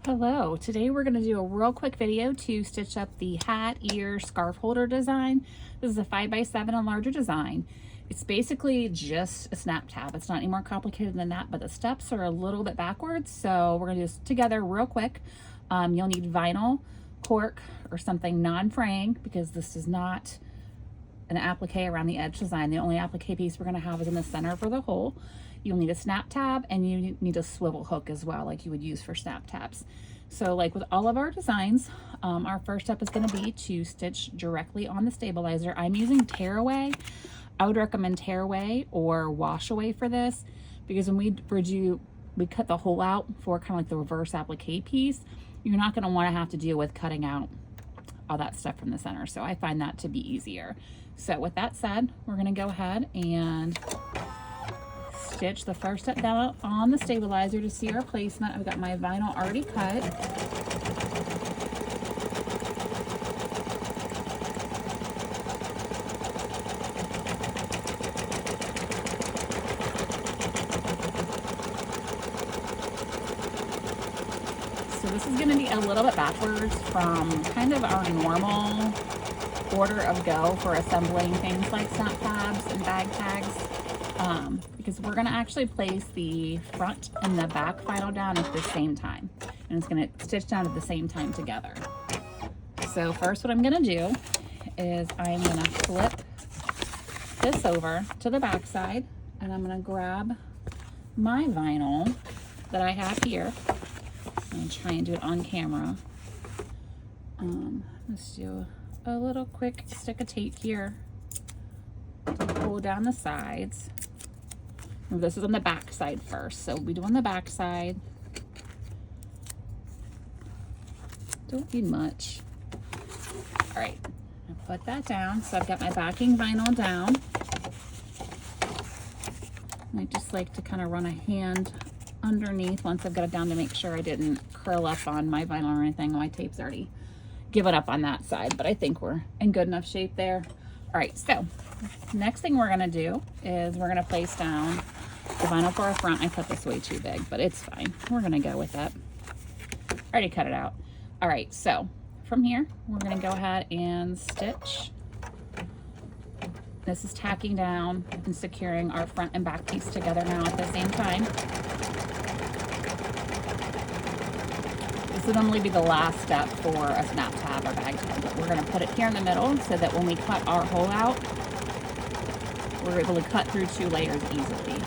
Hello, today we're going to do a real quick video to stitch up the hat, ear, scarf holder design. This is a 5x7 and larger design. It's basically just a snap tab. It's not any more complicated than that, but the steps are a little bit backwards. So we're going to do this together real quick. You'll need vinyl, cork, or something non-fraying because this is not an applique around the edge design. The only applique piece we're going to have is in the center for the hole. You'll need a snap tab and you need a swivel hook as well, like you would use for snap tabs. So like with all of our designs, our first step is going to be to stitch directly on the stabilizer. I'm using tearaway. I would recommend tearaway or wash away for this because when we cut the hole out for kind of like the reverse applique piece, you're not going to want to have to deal with cutting out all that stuff from the center. So I find that to be easier. So with that said, we're going to go ahead and stitch the first step down on the stabilizer to see our placement. I've got my vinyl already cut. So this is going to be a little bit backwards from kind of our normal order of go for assembling things like snap tabs and bag tags. Because we're going to actually place the front and the back vinyl down at the same time, and it's going to stitch down at the same time together. So first what I'm going to do is I'm going to flip this over to the back side, and I'm going to grab my vinyl that I have here. I'm going to try and do it on camera. Let's do a little quick stick of tape here to pull down the sides. This is on the back side first, so we'll be doing the back side. Don't need much. All right, I'll put that down. So I've got my backing vinyl down. I just like to kind of run a hand underneath once I've got it down to make sure I didn't curl up on my vinyl or anything. My tape's already given up on that side, but I think we're in good enough shape there. All right, so next thing we're gonna do is we're gonna place down the vinyl for our front. I cut this way too big, but it's fine. We're gonna go with that. I already cut it out. All right, so from here, we're gonna go ahead and stitch. This is tacking down and securing our front and back piece together now at the same time. This would normally be the last step for a snap tab or bag tab, but we're gonna put it here in the middle so that when we cut our hole out, we're able to cut through 2 layers easily.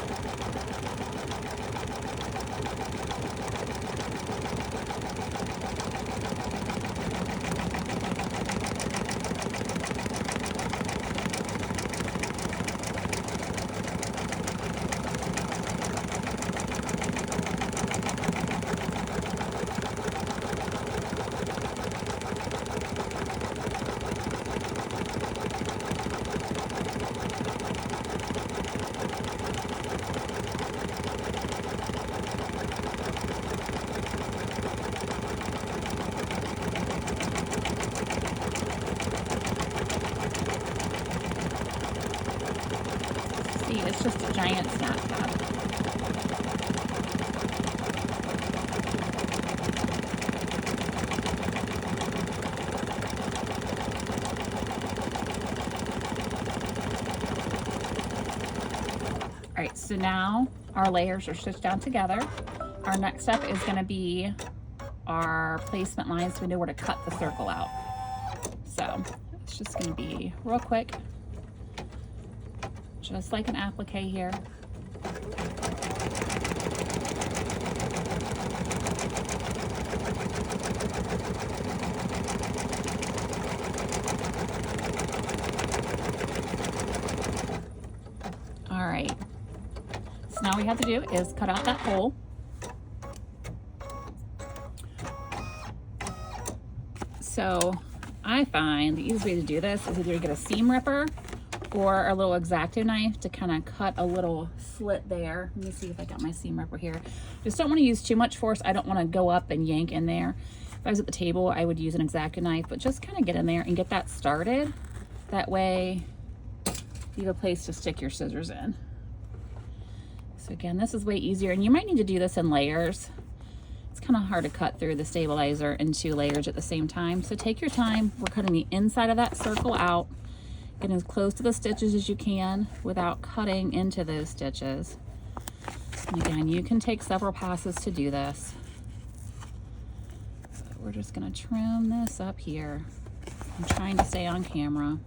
It's just a giant snap tab. All right, so now our layers are stitched down together. Our next step is going to be our placement lines so we know where to cut the circle out. So it's just going to be real quick. Just like an applique here. All right, so now all we have to do is cut out that hole. So I find the easiest way to do this is either to get a seam ripper or a little X-Acto knife to kind of cut a little slit there. Let me see if I got my seam ripper here. Just don't want to use too much force. I don't want to go up and yank in there. If I was at the table, I would use an X-Acto knife, but just kind of get in there and get that started. That way you have a place to stick your scissors in. So again, this is way easier, and you might need to do this in layers It's kind of hard to cut through the stabilizer in 2 layers at the same time. So take your time. We're cutting the inside of that circle out. Get as close to the stitches as you can without cutting into those stitches. And again, you can take several passes to do this. So we're just going to trim this up here. I'm trying to stay on camera.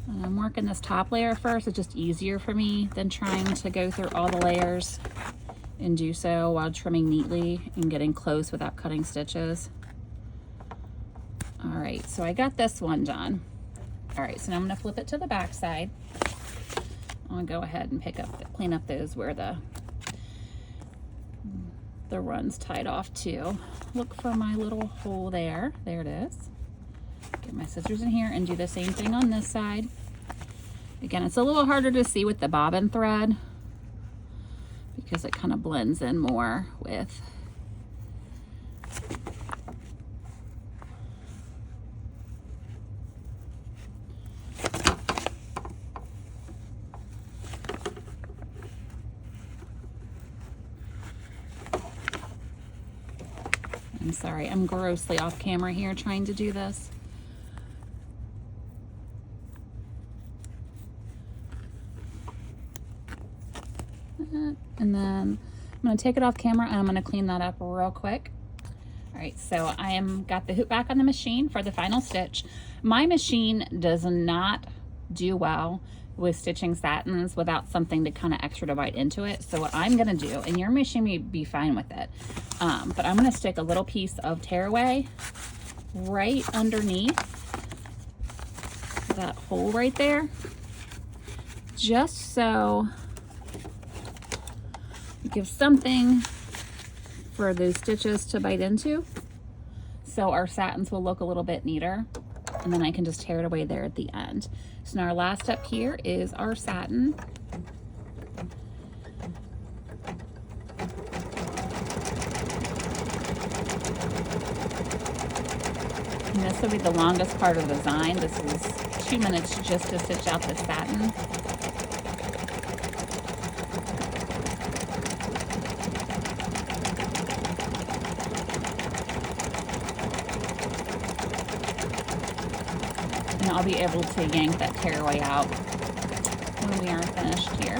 And I'm working this top layer first. It's just easier for me than trying to go through all the layers and do so while trimming neatly and getting close without cutting stitches. All right, so I got this one done. All right, so now I'm gonna flip it to the back side. I'm gonna go ahead and clean up those where the run's tied off too. Look for my little hole there. There it is. Get my scissors in here and do the same thing on this side. Again, it's a little harder to see with the bobbin thread because it kind of blends in more with I'm sorry, I'm grossly off camera here trying to do this. And then I'm going to take it off camera and I'm going to clean that up real quick. All right, so I got the hoop back on the machine for the final stitch. My machine does not do well with stitching satins without something to kind of extra to bite into it. So what I'm going to do, and your machine may be fine with it, but I'm going to stick a little piece of tearaway right underneath that hole right there, just so it gives something for those stitches to bite into, so our satins will look a little bit neater, and then I can just tear it away there at the end. So now our last step here is our satin. And this will be the longest part of the design. This is 2 minutes just to stitch out the satin. And I'll be able to yank that tearaway out when we are finished here.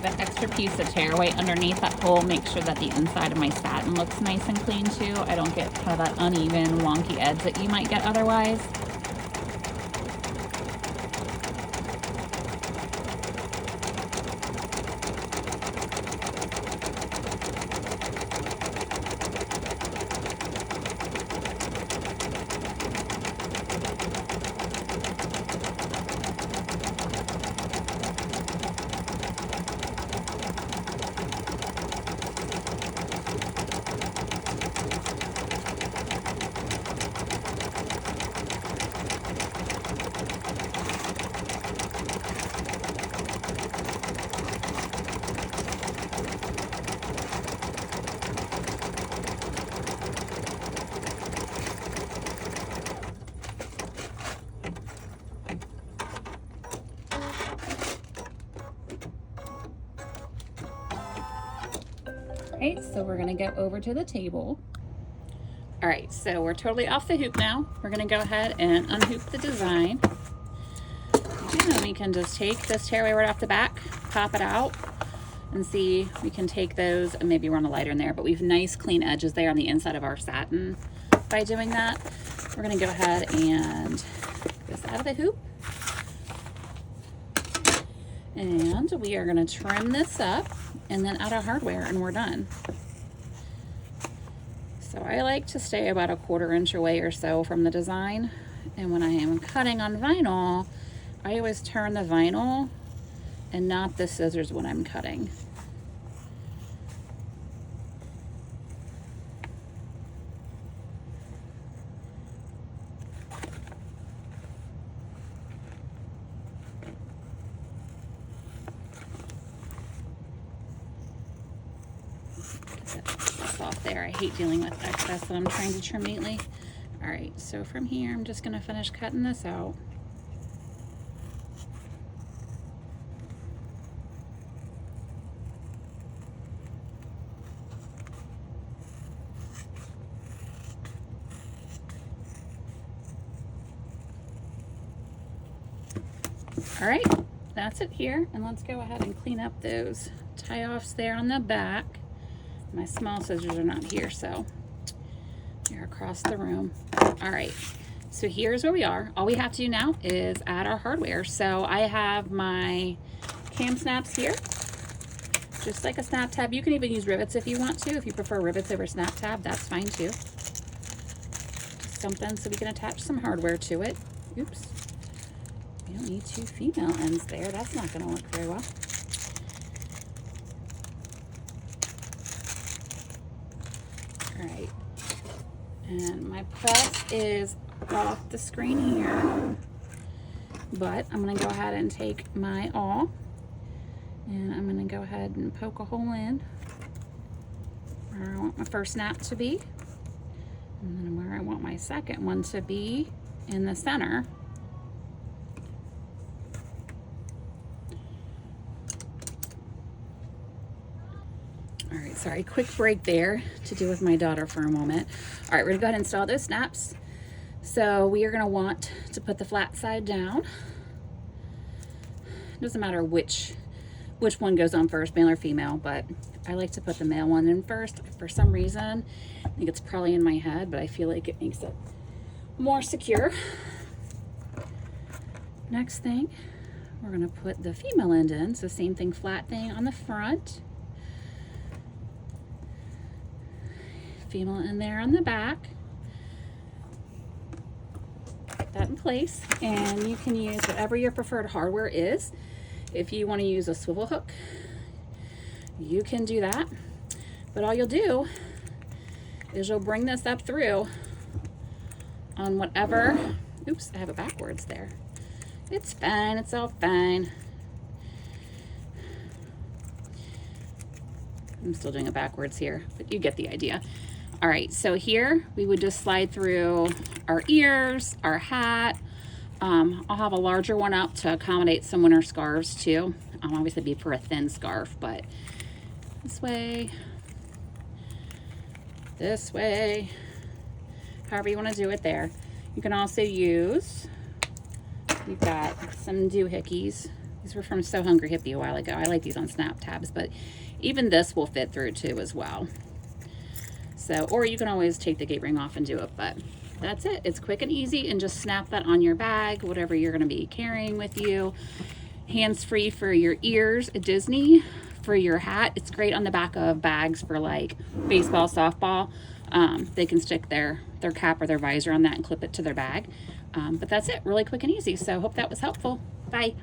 That extra piece of tearaway underneath that hole makes sure that the inside of my satin looks nice and clean too. I don't get kind of that uneven, wonky edge that you might get otherwise. Okay, so we're gonna go over to the table. All right, so we're totally off the hoop now. We're gonna go ahead and unhoop the design. And then we can just take this tearaway right off the back, pop it out, and see, we can take those and maybe run a lighter in there, but we have nice clean edges there on the inside of our satin by doing that. We're gonna go ahead and get this out of the hoop. And we are gonna trim this up. and then add our hardware and we're done. So I like to stay about a 1/4 inch away or so from the design. And when I am cutting on vinyl, I always turn the vinyl and not the scissors when I'm cutting. Off there. I hate dealing with excess that I'm trying to trim neatly. All right, so from here, I'm just gonna finish cutting this out. All right, that's it here. And let's go ahead and clean up those tie-offs there on the back. My small scissors are not here, so they're across the room. All right, so here's where we are. All we have to do now is add our hardware. So I have my cam snaps here, just like a snap tab. You can even use rivets if you want to. If you prefer rivets over snap tab, that's fine too. Just something so we can attach some hardware to it. Oops, we don't need 2 female ends there. That's not gonna work very well. All right, and my press is off the screen here, but I'm gonna go ahead and take my awl and I'm gonna go ahead and poke a hole in where I want my first snap to be, and then where I want my second one to be in the center. All right, sorry, quick break there to do with my daughter for a moment. All right, we're gonna go ahead and install those snaps. So we are gonna want to put the flat side down. It doesn't matter which one goes on first, male or female, but I like to put the male one in first. For some reason, I think it's probably in my head, but I feel like it makes it more secure. Next thing, we're gonna put the female end in. So same thing, flat thing on the front. Female in there on the back. Put that in place, and you can use whatever your preferred hardware is. If you want to use a swivel hook, you can do that, but all you'll do is you'll bring this up through on whatever, oops, I have it backwards there. It's fine, it's all fine. I'm still doing it backwards here, but you get the idea. All right, so here we would just slide through our ears, our hat. I'll have a larger one out to accommodate some winter scarves too. Obviously be for a thin scarf, but this way, however you want to do it there. You can also use, we've got some doohickeys. These were from So Hungry Hippie a while ago. I like these on snap tabs, but even this will fit through too as well. So, or you can always take the gate ring off and do it, but that's it. It's quick and easy, and just snap that on your bag, whatever you're gonna be carrying with you. Hands-free for your ears at Disney. For your hat, it's great on the back of bags for like baseball, softball. They can stick their cap or their visor on that and clip it to their bag. But that's it, really quick and easy. So hope that was helpful. Bye.